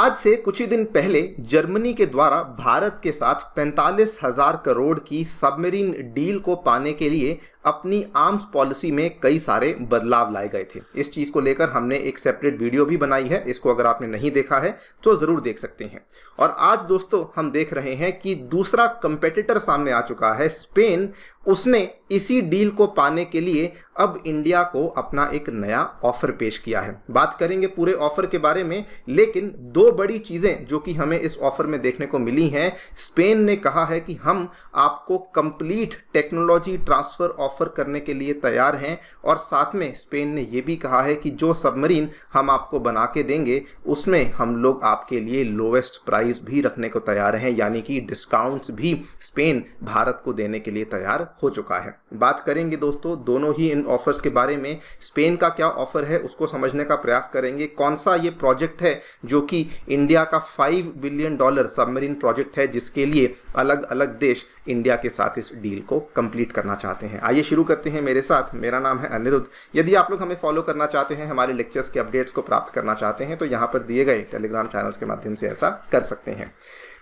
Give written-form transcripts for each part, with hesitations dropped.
आज से कुछ ही दिन पहले जर्मनी के द्वारा भारत के साथ 45,000 करोड़ की सबमरीन डील को पाने के लिए अपनी आर्म्स पॉलिसी में कई सारे बदलाव लाए गए थे। इस चीज़ को लेकर हमने एक सेपरेट वीडियो भी बनाई है, इसको अगर आपने नहीं देखा है तो ज़रूर देख सकते हैं। और आज दोस्तों हम देख रहे हैं कि दूसरा कंपेटिटर सामने आ चुका है, स्पेन। उसने इसी डील को पाने के लिए अब इंडिया को अपना एक नया ऑफर पेश किया है। बात करेंगे पूरे ऑफर के बारे में, लेकिन दो बड़ी चीज़ें जो कि हमें इस ऑफर में देखने को मिली हैं। स्पेन ने कहा है कि हम आपको कंप्लीट टेक्नोलॉजी ट्रांसफ़र ऑफर करने के लिए तैयार हैं, और साथ में स्पेन ने यह भी कहा है कि जो सबमरीन हम आपको बना के देंगे उसमें हम लोग आपके लिए लोवेस्ट प्राइस भी रखने को तैयार हैं, यानी कि डिस्काउंट्स भी स्पेन भारत को देने के लिए तैयार हो चुका है। बात करेंगे दोस्तों दोनों ही इन ऑफर्स के बारे में। स्पेन का क्या ऑफर है उसको समझने का प्रयास करेंगे। कौन सा ये प्रोजेक्ट है जो कि इंडिया का $5 बिलियन सबमरीन प्रोजेक्ट है, जिसके लिए अलग अलग देश इंडिया के साथ इस डील को कंप्लीट करना चाहते हैं। आइए शुरू करते हैं मेरे साथ। मेरा नाम है अनिरुद्ध। यदि आप लोग हमें फॉलो करना चाहते हैं, हमारे लेक्चर्स के अपडेट्स को प्राप्त करना चाहते हैं, तो यहाँ पर दिए गए टेलीग्राम चैनल्स के माध्यम से ऐसा कर सकते हैं।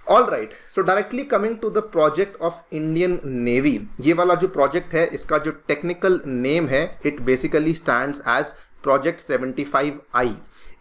All right, so directly coming to the project of Indian navy. ये वाला जो प्रोजेक्ट है, इसका जो टेक्निकल नेम है, it basically stands as project 75I।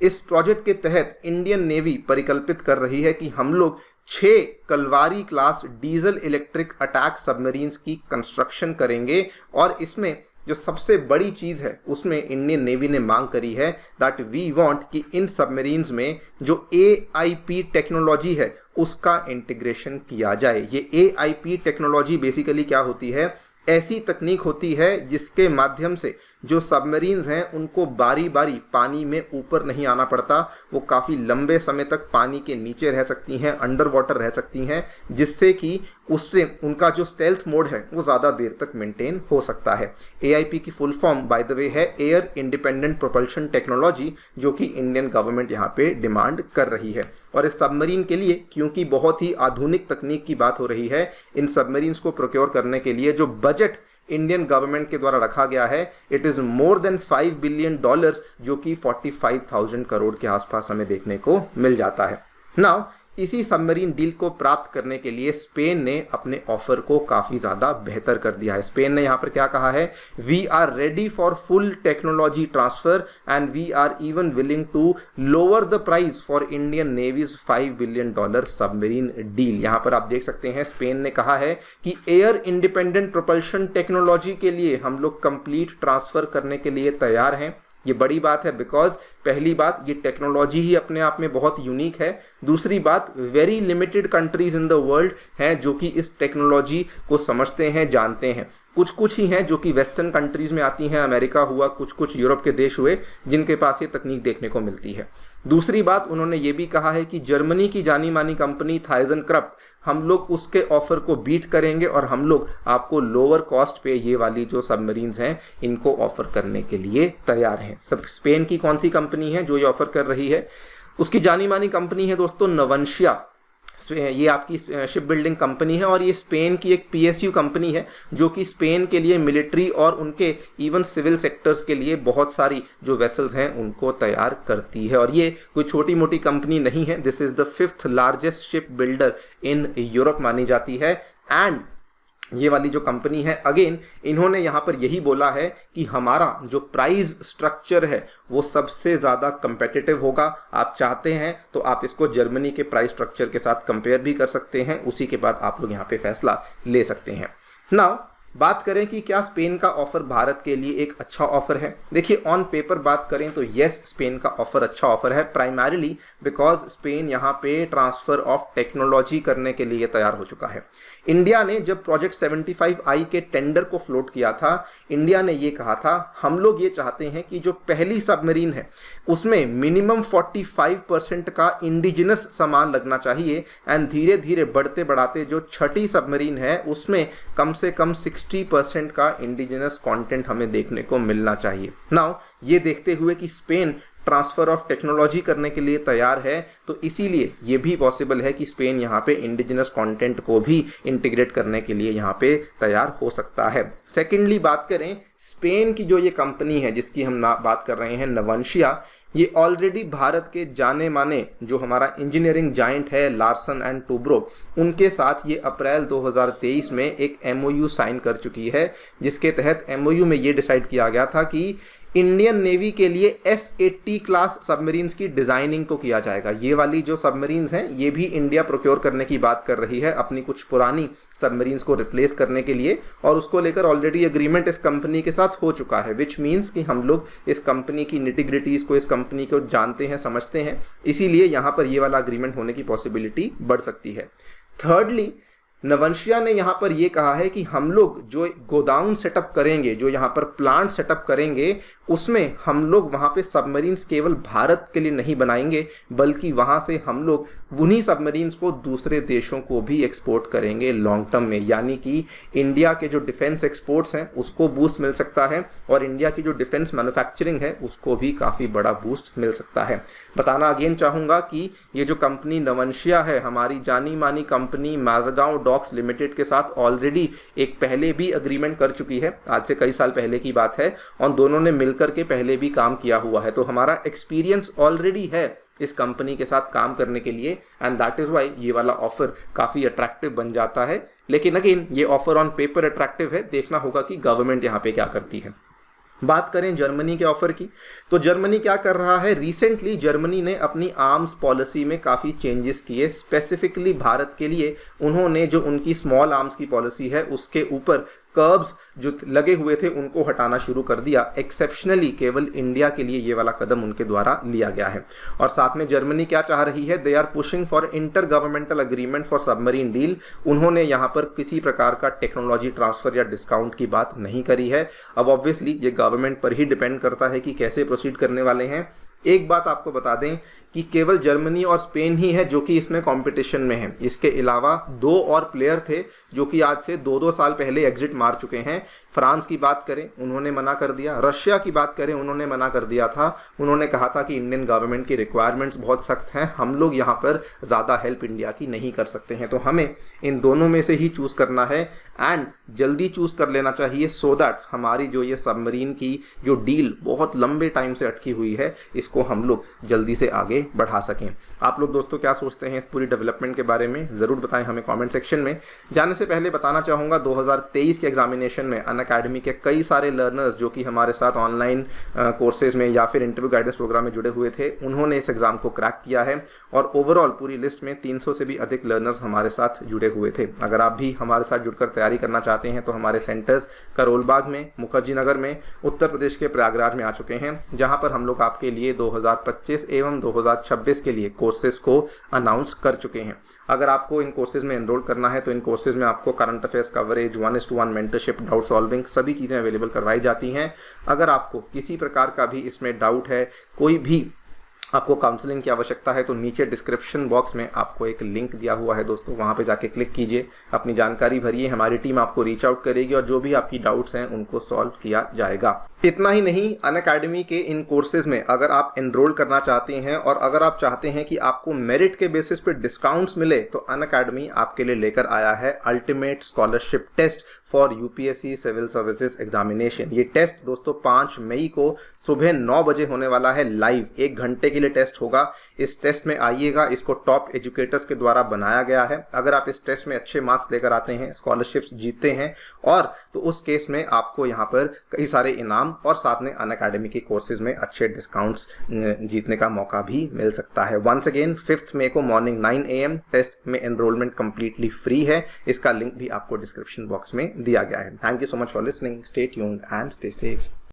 इस प्रोजेक्ट के तहत इंडियन नेवी परिकल्पित कर रही है कि हम लोग 6 Kalwari class diesel electric attack submarines की कंस्ट्रक्शन करेंगे। और इसमें जो सबसे बड़ी चीज़ है उसमें इंडियन नेवी ने मांग करी है दैट वी वांट कि इन सबमरीन्स में जो AIP टेक्नोलॉजी है उसका इंटीग्रेशन किया जाए। ये AIP टेक्नोलॉजी बेसिकली क्या होती है? ऐसी तकनीक होती है जिसके माध्यम से जो सबमरीन्स हैं उनको बारी बारी पानी में ऊपर नहीं आना पड़ता, वो काफ़ी लंबे समय तक पानी के नीचे रह सकती हैं, अंडर वाटर रह सकती हैं, जिससे कि उससे उनका जो स्टेल्थ मोड है वो ज़्यादा देर तक मेंटेन हो सकता है। AIP की full form by the way है एयर इंडिपेंडेंट प्रोपल्शन टेक्नोलॉजी, जो कि इंडियन गवर्नमेंट यहाँ पे डिमांड कर रही है। और इस सबमरीन के लिए, क्योंकि बहुत ही आधुनिक तकनीक की बात हो रही है, इन सबमरीन्स को प्रोक्योर करने के लिए जो बजट इंडियन गवर्नमेंट के द्वारा रखा गया है, it is more than $5 billion, जो कि 45,000 करोड़ के आसपास हमें देखने को मिल जाता है। नाउ इसी सबमरीन डील को प्राप्त करने के लिए स्पेन ने अपने ऑफर को काफ़ी ज़्यादा बेहतर कर दिया है। स्पेन ने यहाँ पर क्या कहा है? We are ready for full technology transfer and we are even willing to lower the price for Indian navy's $5 billion submarine deal. यहाँ पर आप देख सकते हैं स्पेन ने कहा है कि एयर इंडिपेंडेंट प्रोपल्शन टेक्नोलॉजी के लिए हम लोग कंप्लीट ट्रांसफर करने के लिए तैयार हैं। ये बड़ी बात है, बिकॉज पहली बात, ये टेक्नोलॉजी ही अपने आप में बहुत यूनिक है। दूसरी बात, very limited countries in the world हैं जो कि इस टेक्नोलॉजी को समझते हैं, जानते हैं। कुछ ही हैं जो कि वेस्टर्न कंट्रीज में आती हैं, अमेरिका हुआ, कुछ यूरोप के देश हुए, जिनके पास ये तकनीक देखने को मिलती है। दूसरी बात, उन्होंने ये भी कहा है कि जर्मनी की जानी मानी कंपनी थाइजनक्रफ्ट, हम लोग उसके ऑफर को बीट करेंगे और हम लोग आपको लोअर कॉस्ट पे ये वाली जो सबमरीन्स हैं इनको ऑफर करने के लिए तैयार हैं। सब स्पेन की कौन सी कंपनी है जो ये ऑफर कर रही है? उसकी जानी मानी कंपनी है दोस्तों नवंशिया। ये आपकी शिप बिल्डिंग कंपनी है और ये स्पेन की एक PSU कंपनी है जो कि स्पेन के लिए मिलिट्री और उनके इवन सिविल सेक्टर्स के लिए बहुत सारी जो वेसल्स हैं उनको तैयार करती है। और ये कोई छोटी मोटी कंपनी नहीं है। This is the 5th largest ship builder in Europe मानी जाती है। एंड ये वाली जो कंपनी है, अगेन इन्होंने यहाँ पर यही बोला है कि हमारा जो प्राइस स्ट्रक्चर है वो सबसे ज़्यादा कंपेटिटिव होगा। आप चाहते हैं तो आप इसको जर्मनी के प्राइस स्ट्रक्चर के साथ कंपेयर भी कर सकते हैं, उसी के बाद आप लोग यहाँ पे फैसला ले सकते हैं। नाउ बात करें कि क्या स्पेन का ऑफर भारत के लिए एक अच्छा ऑफर है? देखिए, ऑन पेपर बात करें तो यस, स्पेन का ऑफर अच्छा ऑफर है, प्राइमरीली बिकॉज स्पेन यहाँ पे ट्रांसफर ऑफ टेक्नोलॉजी करने के लिए तैयार हो चुका है। इंडिया ने जब प्रोजेक्ट 75I के टेंडर को फ्लोट किया था, इंडिया ने ये कहा था हम लोग ये चाहते हैं कि जो पहली सबमरीन है उसमें मिनिमम 45% का इंडिजिनस सामान लगना चाहिए, एंड धीरे धीरे बढ़ते बढ़ाते जो छठी सबमरीन है उसमें कम से कम 60% का इंडिजिनस कंटेंट हमें देखने को मिलना चाहिए। नाउ ये देखते हुए कि स्पेन ट्रांसफ़र ऑफ टेक्नोलॉजी करने के लिए तैयार है, तो इसीलिए ये भी पॉसिबल है कि स्पेन यहाँ पे इंडिजिनस कंटेंट को भी इंटीग्रेट करने के लिए यहाँ पे तैयार हो सकता है। सेकेंडली बात करें स्पेन की जो ये कंपनी है जिसकी हम बात कर रहे हैं नवंशिया, ये ऑलरेडी भारत के जाने माने जो हमारा इंजीनियरिंग जाइंट है लार्सन एंड टूब्रो, उनके साथ ये अप्रैल 2023 में एक MOU साइन कर चुकी है, जिसके तहत MOU में ये डिसाइड किया गया था कि इंडियन नेवी के लिए S-80 क्लास सबमरीन्स की डिजाइनिंग को किया जाएगा। ये वाली जो सबमरीन्स हैं ये भी इंडिया प्रोक्योर करने की बात कर रही है अपनी कुछ पुरानी सबमरीन्स को रिप्लेस करने के लिए, और उसको लेकर ऑलरेडी एग्रीमेंट इस कंपनी के साथ हो चुका है, विच मीन्स कि हम लोग इस कंपनी की निटिग्रिटीज को, इस कंपनी को जानते हैं, समझते हैं, इसीलिए यहाँ पर ये वाला अग्रीमेंट होने की पॉसिबिलिटी बढ़ सकती है। थर्डली, नवंशिया ने यहाँ पर ये कहा है कि हम लोग जो गोदाउन सेटअप करेंगे, जो यहाँ पर प्लांट सेटअप करेंगे, उसमें हम लोग वहाँ पे सबमरीन्स केवल भारत के लिए नहीं बनाएंगे, बल्कि वहाँ से हम लोग उन्हीं सबमरीन्स को दूसरे देशों को भी एक्सपोर्ट करेंगे लॉन्ग टर्म में। यानी कि इंडिया के जो डिफेंस एक्सपोर्ट्स हैं उसको बूस्ट मिल सकता है, और इंडिया की जो डिफेंस मैन्युफैक्चरिंग है उसको भी काफ़ी बड़ा बूस्ट मिल सकता है। बताना अगेन चाहूँगा कि ये जो कंपनी नवंशिया है, हमारी जानी मानी कंपनी माझगांव डॉक्स लिमिटेड के साथ ऑलरेडी एक पहले भी एग्रीमेंट कर चुकी है, आज से कई साल पहले की बात है, और दोनों ने मिलकर के पहले भी काम किया हुआ है। तो हमारा एक्सपीरियंस ऑलरेडी है इस कंपनी के साथ काम करने के लिए, एंड दैट इज व्हाई ये वाला ऑफर काफ़ी अट्रैक्टिव बन जाता है। लेकिन अगेन ये ऑफर ऑन पेपर अट्रैक्टिव है, देखना होगा कि गवर्नमेंट यहाँ पे क्या करती है। बात करें जर्मनी के ऑफर की, तो जर्मनी क्या कर रहा है, रिसेंटली जर्मनी ने अपनी आर्म्स पॉलिसी में काफ़ी चेंजेस किए। स्पेसिफिकली भारत के लिए उन्होंने जो उनकी स्मॉल आर्म्स की पॉलिसी है उसके ऊपर कर्ब्स जो लगे हुए थे उनको हटाना शुरू कर दिया। एक्सेप्शनली केवल इंडिया के लिए ये वाला कदम उनके द्वारा लिया गया है। और साथ में जर्मनी क्या चाह रही है, they are pushing for intergovernmental agreement for submarine deal. उन्होंने यहाँ पर किसी प्रकार का टेक्नोलॉजी ट्रांसफर या डिस्काउंट की बात नहीं करी है। अब ऑब्वियसली ये गवर्नमेंट पर ही डिपेंड करता है कि कैसे प्रोसीड करने वाले हैं। एक बात आपको बता दें कि केवल जर्मनी और स्पेन ही है जो कि इसमें कंपटीशन में है। इसके अलावा 2 और प्लेयर थे जो कि आज से 2-2 साल पहले एग्जिट मार चुके हैं। फ्रांस की बात करें, उन्होंने मना कर दिया। रशिया की बात करें, उन्होंने मना कर दिया था। उन्होंने कहा था कि इंडियन गवर्नमेंट की रिक्वायरमेंट्स बहुत सख्त हैं, हम लोग यहाँ पर ज़्यादा हेल्प इंडिया की नहीं कर सकते हैं। तो हमें इन दोनों में से ही चूज़ करना है, एंड जल्दी चूज़ कर लेना चाहिए, सो दैट हमारी जो ये सबमरीन की जो डील बहुत लंबे टाइम से अटकी हुई है इसको हम लोग जल्दी से आगे बढ़ा सकें। आप लोग दोस्तों क्या सोचते हैं इस पूरी डेवलपमेंट के बारे में, ज़रूर बताएं हमें कमेंट सेक्शन में। जाने से पहले बताना चाहूँगा 2023 के एग्जामिनेशन में अनअकैडमी के कई सारे लर्नर्स जो कि हमारे साथ ऑनलाइन कोर्सेज में या फिर इंटरव्यू गाइडेंस प्रोग्राम में जुड़े हुए थे, उन्होंने इस एग्ज़ाम को क्रैक किया है, और ओवरऑल पूरी लिस्ट में 300 से भी अधिक लर्नर्स हमारे साथ जुड़े हुए थे। अगर आप भी हमारे साथ जुड़कर तैयारी करना चाहते हैं तो हमारे सेंटर्स करोलबाग में, मुखर्जी नगर में, उत्तर प्रदेश के प्रयागराज में आ चुके हैं, जहाँ पर हम लोग आपके लिए 2025 एवं 2026 के लिए कोर्सेज को अनाउंस कर चुके हैं। अगर आपको इन कोर्सेज में एनरोल करना है तो इन कोर्सेज में आपको current affairs coverage, 1:1 mentorship, doubt solving, सभी चीज़ें अवेलेबल करवाई जाती हैं। अगर आपको किसी प्रकार का भी इसमें डाउट है, कोई भी आपको काउंसलिंग की आवश्यकता है, तो नीचे डिस्क्रिप्शन बॉक्स में आपको एक लिंक दिया हुआ है दोस्तों, वहाँ पे जाके क्लिक कीजिए, अपनी जानकारी भरिए, हमारी टीम आपको रीच आउट करेगी और जो भी आपकी डाउट्स हैं उनको सॉल्व किया जाएगा। इतना ही नहीं, अनअकैडमी के इन कोर्सेज में अगर आप एनरोल करना चाहते हैं और अगर आप चाहते हैं कि आपको मेरिट के बेसिस पे डिस्काउंट्स मिले, तो अनअकैडमी आपके लिए लेकर आया है ultimate scholarship test for UPSC civil services examination. ये टेस्ट दोस्तों 5 मई को सुबह 9 बजे होने वाला है, लाइव 1 घंटे के लिए टेस्ट होगा। इस टेस्ट में आइएगा, इसको टॉप एजुकेटर्स के द्वारा बनाया गया है। अगर आप इस टेस्ट में अच्छे मार्क्स लेकर आते हैं, स्कॉलरशिप्स जीतते हैं, और तो उस केस में आपको यहाँ पर कई सारे इनाम और साथ में अनअकैडमी के कोर्सेज में अच्छे डिस्काउंट्स जीतने का मौका भी मिल सकता है। वंस अगेन 5 मई को मॉर्निंग 9 AM टेस्ट में एनरोलमेंट कंप्लीटली फ्री है। इसका लिंक भी आपको डिस्क्रिप्शन बॉक्स में दिया गया है। Thank you so much for listening, stay tuned and stay safe.